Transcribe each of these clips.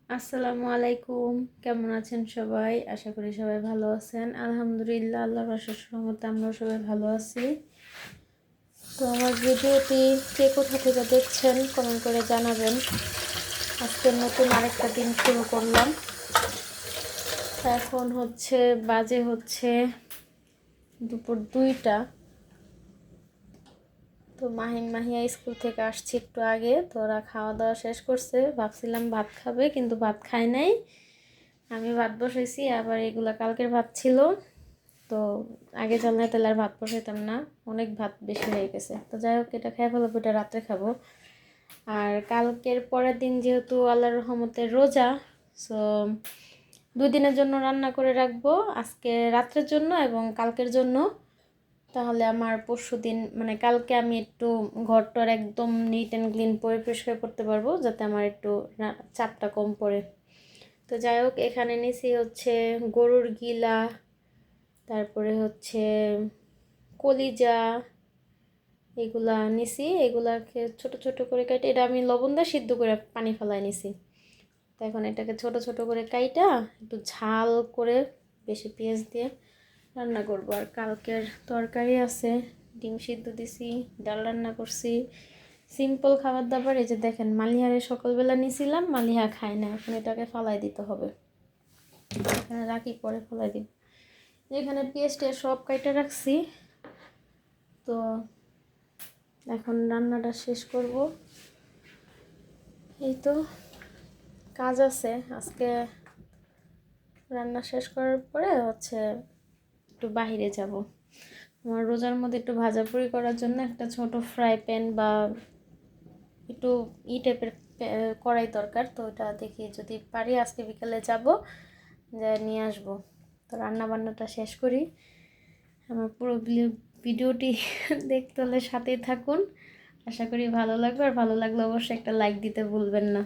আসসালামু আলাইকুম। কেমন আছেন সবাই? আশা করি সবাই ভালো আছেন। আলহামদুলিল্লাহ, আল্লাহর অশেষ রহমতে আমরাও সবাই ভালো আছি। তো আমার ভিডিওটি কে কোথা থেকে দেখছেন কমেন্ট করে জানাবেন। আজকে নতুন আরেকটা দিন শুরু করলাম। এখন বাজে দুপুর 2টা। তো মাহিয়া স্কুল থেকে আসছে একটু আগে। তো ওরা খাওয়া দাওয়া শেষ করছে, ভাবছিলাম ভাত খাবে কিন্তু ভাত খায় নাই। আমি ভাত বসাইছি, আবার এগুলা কালকের ভাত ছিল। তো আগে জানলে তাহলে আর ভাত বসাইতাম না, অনেক ভাত বেশি হয়ে গেছে। তো যাই হোক, এটা খেয়ে ফেলবো, এটা রাত্রে খাবো। আর কালকের পরের দিন যেহেতু আল্লাহর রহমতে রোজা, সো 2 দিনের জন্য রান্না করে রাখবো, আজকে রাত্রের জন্য এবং কালকের জন্য। তাহলে আমার পরশু দিন মানে কালকে আমি একটু ঘরটার একদম নিট অ্যান্ড ক্লিন পরিষ্কার করতে পারবো, যাতে আমার একটু চাপটা কম পড়ে। তো যাই হোক, এখানে নিছি গরুর গিলা, তারপরে কলিজা, এগুলা নিছি। এগুলাকে ছোট ছোট করে কাটে, এটা আমি লবণ দিয়ে সিদ্ধ করে পানি ফেলাই নিছি। তো এখন এটাকে ছোট ছোট করে কাইটা একটু ঝাল করে বেশি পেঁয়াজ দিয়ে রান্না করব। আর কালকের তরকারি আছে, ডিম সিদ্ধ দিছি, ডাল রান্না করছি। সিম্পল খাবার দাবার। এই যে দেখেন, মালিহারে সকালবেলা নিছিলাম, মালিহা খায় না, এখন এটাকে ফালাই দিতে হবে। এখানে রাখি, পরে ফালাই দিব। এখানে পেঁয়াজটা সব কাইটা রাখছি। তো এখন রান্নাটা শেষ করব। এই তো কাজ আছে আজকে। রান্না শেষ করার পরে একটু বাইরে যাব। আমার রোজার মধ্যে একটু ভাজাপুরি করার জন্য একটা ছোট ফ্রাই প্যান বা একটু টাইপের কড়াই দরকার। তো ওটা দেখি যদি পারি আজকে বিকালে যাব, যা নিয়ে আসবো। তো রান্না বান্নাটা শেষ করি। আমার পুরো ভিডিওটি দেখতে হলে সাথেই থাকুন। আশা করি ভালো লাগবে, আর ভালো লাগলে অবশ্যই একটা লাইক দিতে ভুলবেন না।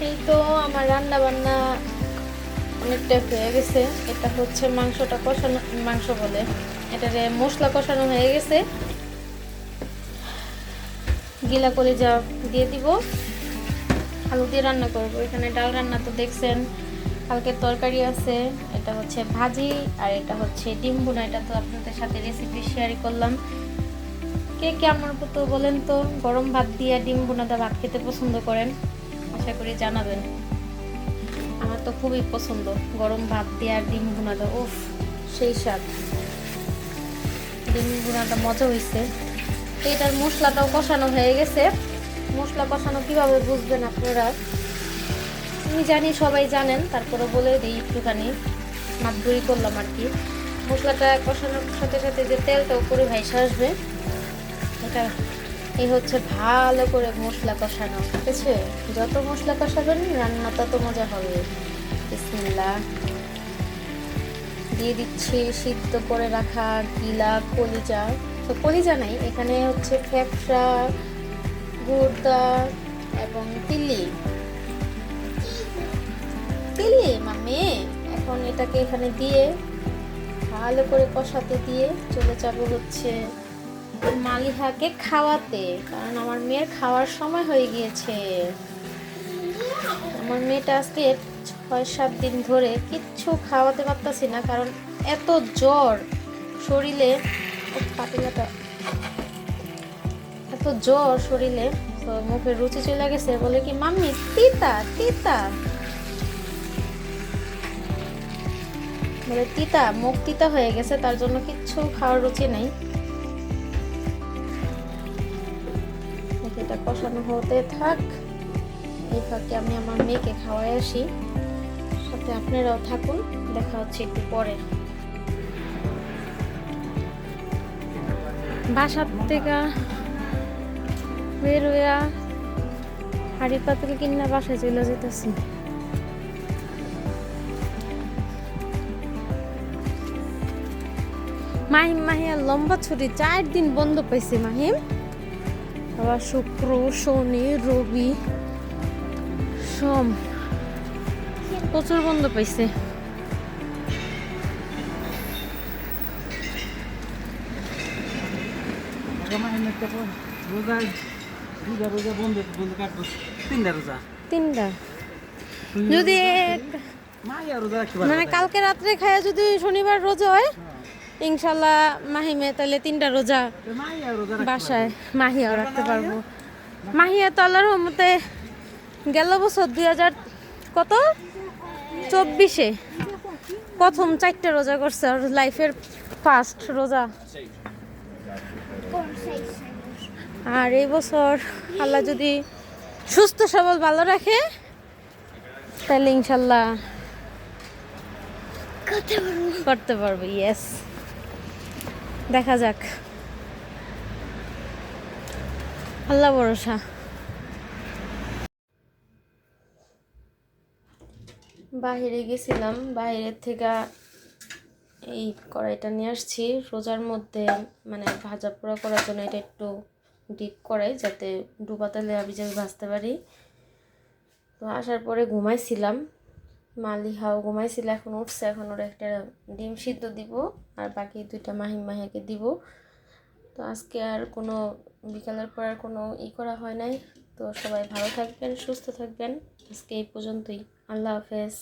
এই তো আমার রান্না বান্না অনেকটা হয়ে গেছে। এটা মাংসটা কষানো, মাংস বলে এটারে মশলা কষানো হয়ে গেছে। গিলা কলিজা দিয়ে দিব, আলু দিয়ে রান্না করব। এখানে ডাল রান্না তো দেখছেন, কালকের তরকারি আছে, এটা ভাজি, আর এটা ডিম ভুনা। এটা তো আপনাদের সাথে রেসিপি শেয়ার করলাম। কে কে আমার মতো বলেন তো গরম ভাত দিয়ে ডিম ভুনা দিয়ে ভাত খেতে পছন্দ করেন? আশা করি জানাবেন। আমার তো খুবই পছন্দ গরম ভাত দিয়ে আর ডিম ভুনাটা, উফ সেই স্বাদ। ডিম ভুনাটা মজা হয়েছে। এটার মশলাটাও কষানো হয়ে গেছে। মশলা কষানো কিভাবে বুঝবেন আপনারা, আমি জানি সবাই জানেন, তারপরে বলে দিই একটুখানি, মাতবুরি করলাম আর কি। মশলাটা কষানোর সাথে সাথে যে তেলটা উপরে ভাইসা আসবে, এটা এই হচ্ছে ভালো করে মশলা কষানো, ঠিক আছে? যত মশলা কষাবেন রান্না তত মজা হবে। বিসমিল্লাহ, দিয়ে দিচ্ছি সিদ্ধ করে রাখা গিলা কলিজা। তো কলিজা নাই, এখানে হচ্ছে ফ্যাপসা, গুর্দা এবং তিল্লি তিল্লি মাম্মি। এখন এটাকে এখানে দিয়ে ভালো করে কষাতে দিয়ে চলে যাবো হচ্ছে মালিহাকে খাওয়াতে, কারণ আমার মেয়ের খাওয়ার সময় হয়ে গিয়েছে। আমার মেয়েটা আজকে 6-7 দিন ধরে কিচ্ছু খাওয়াতে পারতাছি না, কারণ এত জ্বর শরীরে, পাতিলাটা এত জ্বর শরীরে, তো মুখে রুচি চলে গেছে, বলে কি মাম্মি তিতা তিতা, বলে তিতা, মুখ তিতা হয়ে গেছে, তার জন্য কিচ্ছু খাওয়ার রুচি নাই। এটা কষানো হতে থাক, এই ফাঁকে আমি আমার মেয়েকে খাওয়াই আসি, সাথে আপনারাও থাকুন, দেখা হচ্ছে একটু পরে। বাসার থেকে বের হইয়া হাড়ি পাতিল কিনা বাসায় চলে যেতেছি। মাহিম মাহিয়া লম্বা ছুটি 4 দিন বন্ধ পাইছে মাহিম, আবার শুক্র শনি রবি সোম প্রচুর বন্ধ পাইছে। তিনটা যদি মানে কালকে রাত্রে খায় যদি শনিবার রোজা হয় ইনশাল্লাহ মাহিমে তাহলে 3টা রোজা বাসায় মাহিয়াও রাখতে পারবো। মাহিয়া তো আল্লাহর রহমতে গেল বছর 2024 প্রথম 4টা রোজা করছে, আর লাইফের ফার্স্ট রোজা। আর এই বছর আল্লাহ যদি সুস্থ সবল ভালো রাখে তাহলে ইনশাল্লাহ করতে পারবো। ইয়েস, দেখা যাক, আল্লাহ ভরসা। বাহিরে গেছিলাম, বাইরের থেকে এই কড়াইটা নিয়ে আসছি রোজার মধ্যে, মানে ভাজা পোড়া করার জন্য। এটা একটু ডিপ কড়াই, যাতে ডুবা তেলে আমি ভাজতে পারি। তো আসার পরে ঘুমাইছিলাম, মালিহাও ঘুমাইছিল, এখন উঠছে, এখন ওর একটা ডিম সিদ্ধ দিব, আর বাকি 2টা মাহিম মাহিয়াকে দিব। তো আজকে আর কোনো বিকালের পর আর কোনো করা হয় নাই। তো সবাই ভালো থাকবেন, সুস্থ থাকবেন, আজকে এই পর্যন্তই। আল্লাহ হাফেজ।